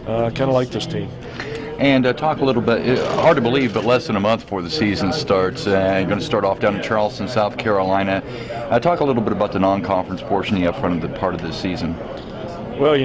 I kind of like this team. And talk a little bit, hard to believe, but less than a month before the season starts. You're going to start off down in Charleston, South Carolina. Talk a little bit about the non-conference portion you have front of the part of this season. Well,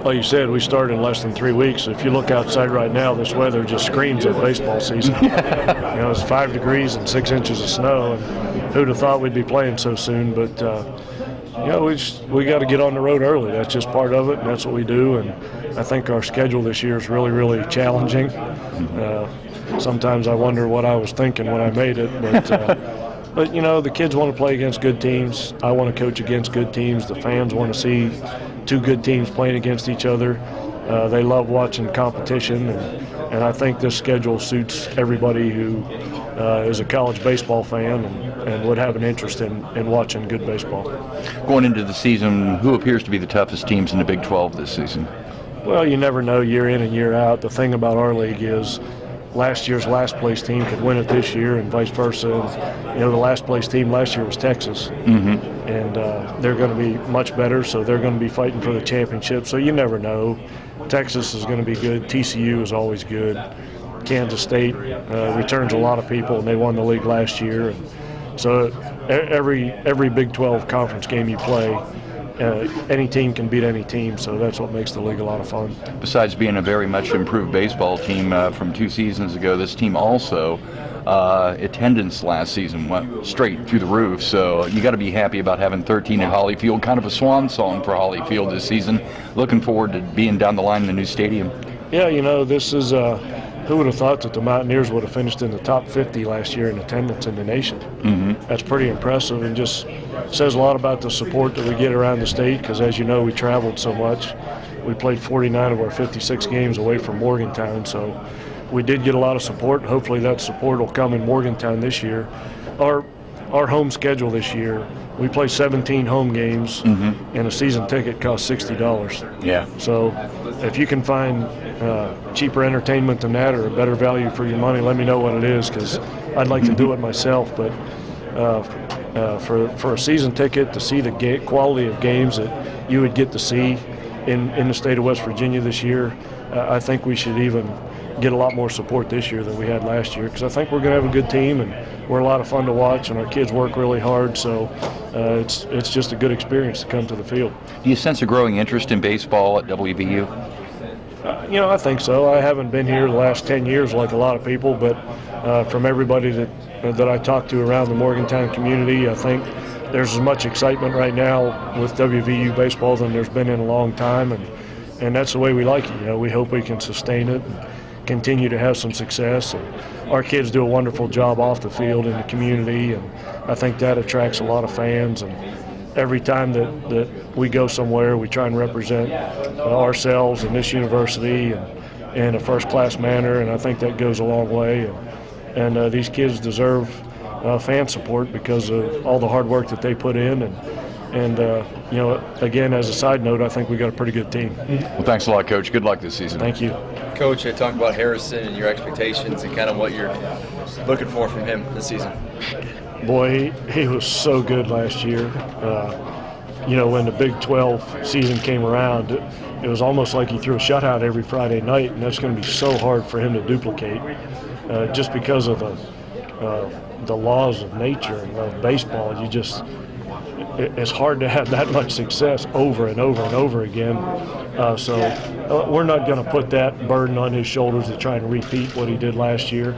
like you said, we started in less than 3 weeks. If you look outside right now, this weather just screams of baseball season. It's 5 degrees and 6 inches of snow, and who'd have thought we'd be playing so soon? But we got to get on the road early. That's just part of it, and that's what we do. And I think our schedule this year is really, really challenging. Sometimes I wonder what I was thinking when I made it, but the kids want to play against good teams. I want to coach against good teams. The fans want to see 2 good teams playing against each other. They love watching competition, and I think this schedule suits everybody who is a college baseball fan and would have an interest in watching good baseball. Going into the season, who appears to be the toughest teams in the Big 12 this season? Well, you never know year in and year out. The thing about our league is last year's last place team could win it this year and vice versa. The last place team last year was Texas. And they're going to be much better, so they're going to be fighting for the championship. So you never know. Texas is going to be good. TCU is always good. Kansas State returns a lot of people, and they won the league last year. And so every Big 12 conference game you play, any team can beat any team, so that's what makes the league a lot of fun. Besides being a very much improved baseball team from 2 seasons ago, this team also, attendance last season went straight through the roof, so you got to be happy about having 13 at Hollyfield, kind of a swan song for Hollyfield this season. Looking forward to being down the line in the new stadium. Yeah, this is who would have thought that the Mountaineers would have finished in the top 50 last year in attendance in the nation? That's pretty impressive, and just says a lot about the support that we get around the state, because as you know, we traveled so much. We played 49 of our 56 games away from Morgantown, so we did get a lot of support. Hopefully that support will come in Morgantown this year. Our home schedule this year, we play 17 home games, and a season ticket costs $60. Yeah. So if you can find cheaper entertainment than that or a better value for your money, let me know what it is, because I'd like to do it myself. But for a season ticket, to see the quality of games that you would get to see in the state of West Virginia this year, I think we should even get a lot more support this year than we had last year, because I think we're going to have a good team, and we're a lot of fun to watch, and our kids work really hard, so it's just a good experience to come to the field. Do you sense a growing interest in baseball at WVU? I think so. I haven't been here the last 10 years like a lot of people, but from everybody that I talk to around the Morgantown community, I think there's as much excitement right now with WVU baseball than there's been in a long time, and that's the way we like it. We hope we can sustain it and continue to have some success. And our kids do a wonderful job off the field in the community, and I think that attracts a lot of fans. And every time that we go somewhere, we try and represent ourselves and this university in a first-class manner, and I think that goes a long way. And these kids deserve fan support because of all the hard work that they put in. And again, as a side note, I think we got a pretty good team. Well, thanks a lot, Coach. Good luck this season. Thank you. Coach, I talked about Harrison and your expectations and kind of what you're looking for from him this season. Boy, he was so good last year. When the Big 12 season came around, it was almost like he threw a shutout every Friday night, and that's going to be so hard for him to duplicate just because of the laws of nature and of baseball. It's hard to have that much success over and over and over again. So we're not going to put that burden on his shoulders to try and repeat what he did last year.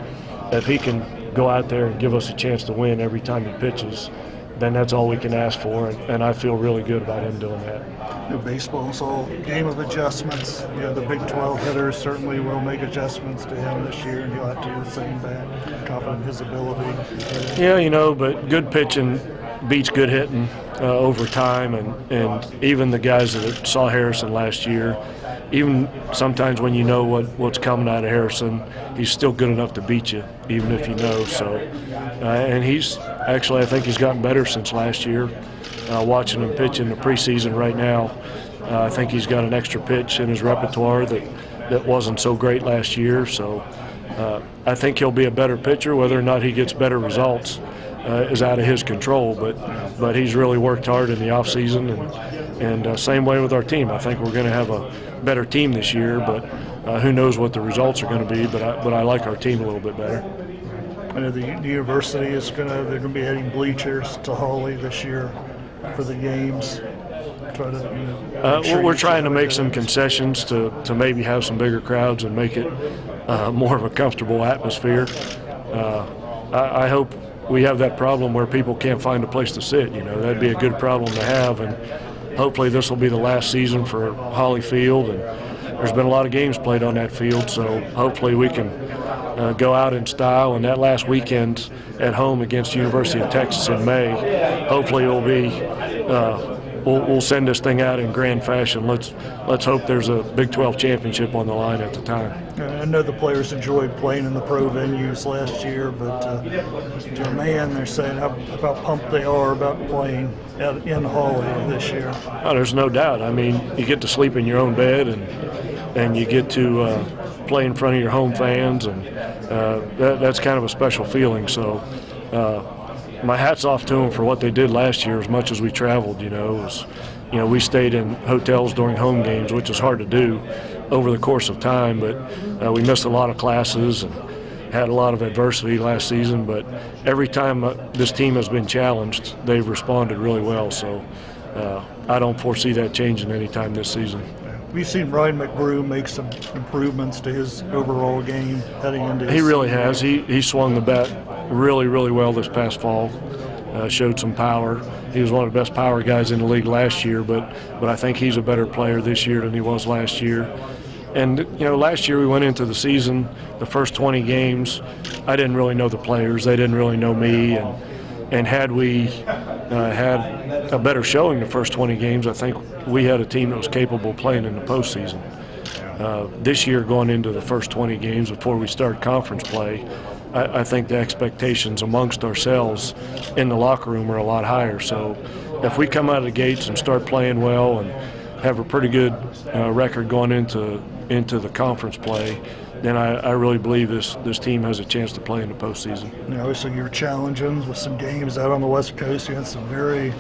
If he can go out there and give us a chance to win every time he pitches, then that's all we can ask for, and I feel really good about him doing that. Baseball's all a game of adjustments. The Big 12 hitters certainly will make adjustments to him this year, and he'll have to do the same back, confident in his ability. Yeah, but good pitching beats good hitting over time, and even the guys that saw Harrison last year, even sometimes when you know what's coming out of Harrison, he's still good enough to beat you, even if you know. So, and he's actually, I think he's gotten better since last year. Watching him pitch in the preseason right now, I think he's got an extra pitch in his repertoire that wasn't so great last year. So I think he'll be a better pitcher. Whether or not he gets better results is out of his control, but he's really worked hard in the off season, and same way with our team. I think we're going to have a better team this year, but who knows what the results are going to be. But I like our team a little bit better. I know the university they're going to be adding bleachers to Hawley this year for the games. We're trying to make some concessions to maybe have some bigger crowds and make it more of a comfortable atmosphere. I hope we have that problem where people can't find a place to sit. That'd be a good problem to have, and hopefully this will be the last season for Hawley Field, and there's been a lot of games played on that field, so hopefully we can go out in style. And that last weekend at home against University of Texas in May, hopefully it will be we'll send this thing out in grand fashion. Let's hope there's a Big 12 championship on the line at the time. I know the players enjoyed playing in the pro venues last year, but to a man, they're saying how pumped they are about playing in Hawley this year. Oh, there's no doubt. I mean, you get to sleep in your own bed, and you get to play in front of your home fans, and that's kind of a special feeling. So my hat's off to them for what they did last year. As much as we traveled, we stayed in hotels during home games, which is hard to do over the course of time, but we missed a lot of classes and had a lot of adversity last season. But every time this team has been challenged, they've responded really well. So I don't foresee that changing anytime this season. We've seen Ryan McBrew make some improvements to his overall game heading into his He really has. He swung the bat really, really well this past fall. Showed some power. He was one of the best power guys in the league last year, but I think he's a better player this year than he was last year. And, last year we went into the season, the first 20 games, I didn't really know the players. They didn't really know me. And had we had a better showing the first 20 games, I think we had a team that was capable of playing in the postseason. This year, going into the first 20 games before we start conference play, I think the expectations amongst ourselves in the locker room are a lot higher. So if we come out of the gates and start playing well and have a pretty good record going into the conference play, then I really believe this team has a chance to play in the postseason. Obviously, you're challenging with some games out on the West Coast. You had some very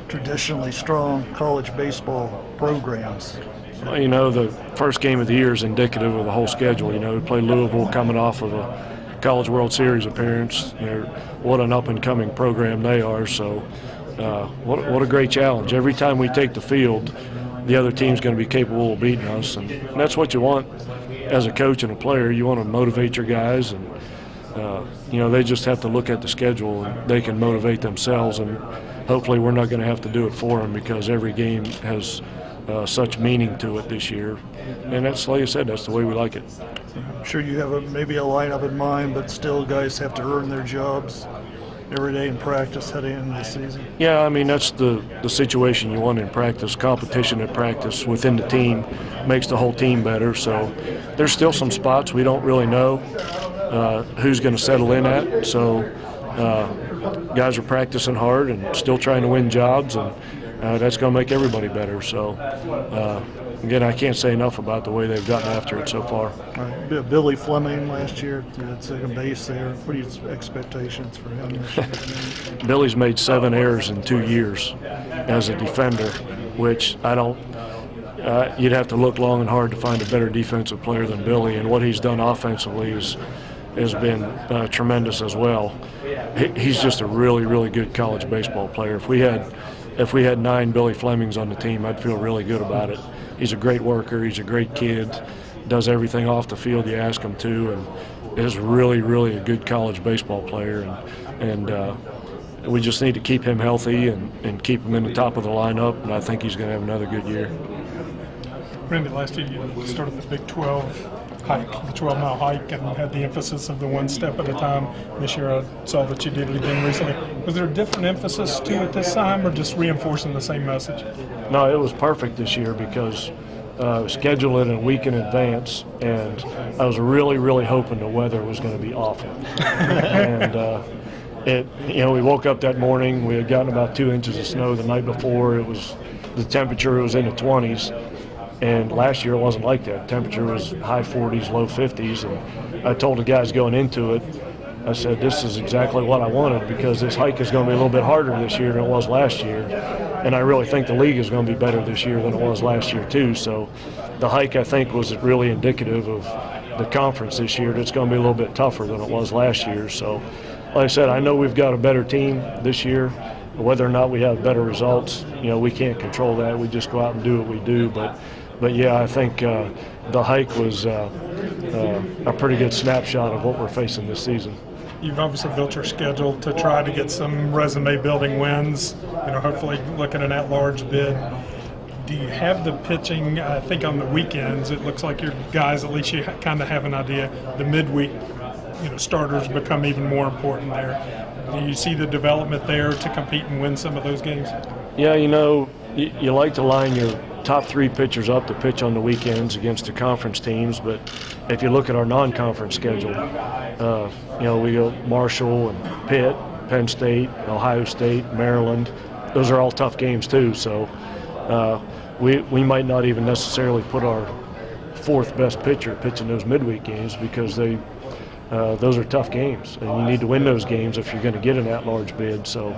traditionally strong college baseball programs. Well, the first game of the year is indicative of the whole schedule. We play Louisville coming off of a College World Series appearance. What an up-and-coming program they are. So what a great challenge. Every time we take the field, the other team's going to be capable of beating us, and that's what you want as a coach and a player. You want to motivate your guys, and they just have to look at the schedule and they can motivate themselves, and hopefully we're not going to have to do it for them, because every game has such meaning to it this year, and that's, like I said, that's the way we like it. I'm sure you have maybe a lineup in mind, but still guys have to earn their jobs every day in practice heading into the season. Yeah, I mean, that's the situation you want in practice. Competition at practice within the team makes the whole team better. So there's still some spots we don't really know who's going to settle in at. So guys are practicing hard and still trying to win jobs, and that's going to make everybody better. So again, I can't say enough about the way they've gotten after it so far. Billy Fleming last year at second base there. What are your expectations for him this year? Billy's made 7 errors in 2 years as a defender, which I don't you'd have to look long and hard to find a better defensive player than Billy, and what he's done offensively has been tremendous as well. He's just a really, really good college baseball player. If we had 9 Billy Flemings on the team, I'd feel really good about it. He's a great worker. He's a great kid. Does everything off the field you ask him to, and is really, really a good college baseball player. And we just need to keep him healthy and keep him in the top of the lineup, and I think he's going to have another good year. Randy, last year you started the Big 12 hike, the 12-mile hike, and had the emphasis of the one step at a time. This year I saw that you did it again recently. Was there a different emphasis to it this time, or just reinforcing the same message? No, it was perfect this year because scheduled it a week in advance, and I was really, really hoping the weather was going to be awful. And we woke up that morning. We had gotten about 2 inches of snow the night before. The temperature was in the 20s. And last year it wasn't like that. Temperature was high 40s, low 50s, and I told the guys going into it, I said, this is exactly what I wanted, because this hike is going to be a little bit harder this year than it was last year, and I really think the league is going to be better this year than it was last year too. So the hike, I think, was really indicative of the conference this year. It's going to be a little bit tougher than it was last year. So, like I said, I know we've got a better team this year. Whether or not we have better results, we can't control that. We just go out and do what we do. But yeah, I think the hike was a pretty good snapshot of what we're facing this season. You've obviously built your schedule to try to get some resume-building wins. Hopefully look at an at-large bid. Do you have the pitching? I think on the weekends, it looks like your guys, at least you kind of have an idea. The midweek, starters become even more important there. Do you see the development there to compete and win some of those games? Yeah, you like to line your top 3 pitchers up to pitch on the weekends against the conference teams, but if you look at our non-conference schedule, we go Marshall and Pitt, Penn State, Ohio State, Maryland. Those are all tough games too, so we might not even necessarily put our 4th best pitcher pitching those midweek games because those are tough games, and you need to win those games if you're going to get an at-large bid. So,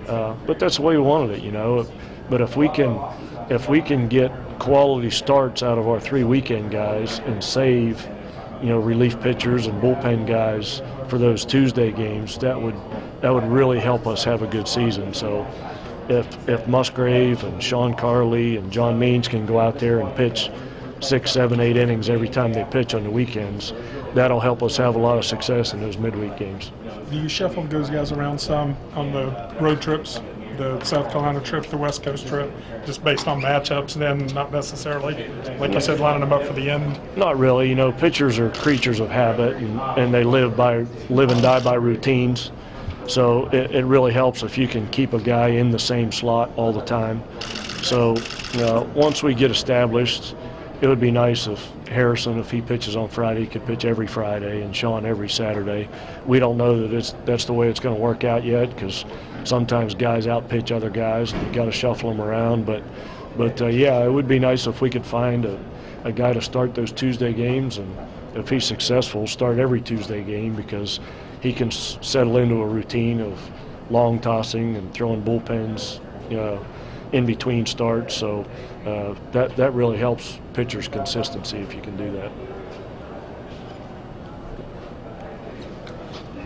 but that's the way we wanted it, But if we can get quality starts out of our 3 weekend guys and save, relief pitchers and bullpen guys for those Tuesday games, that would really help us have a good season. So, if Musgrave and Sean Carley and John Means can go out there and pitch 6, 7, 8 innings every time they pitch on the weekends, that'll help us have a lot of success in those midweek games. Do you shuffle those guys around some on the road trips, the South Carolina trip, the West Coast trip, just based on matchups, then not necessarily, like you said, lining them up for the end? Not really. Pitchers are creatures of habit, and they live and die by routines. So it really helps if you can keep a guy in the same slot all the time. So once we get established, it would be nice if Harrison, if he pitches on Friday, could pitch every Friday, and Sean every Saturday. We don't know that that's the way it's going to work out yet, because sometimes guys outpitch other guys, and you got to shuffle them around. But yeah, it would be nice if we could find a guy to start those Tuesday games, and if he's successful, start every Tuesday game, because he can settle into a routine of long tossing and throwing bullpens, in between starts. So that really helps pitchers' consistency if you can do that.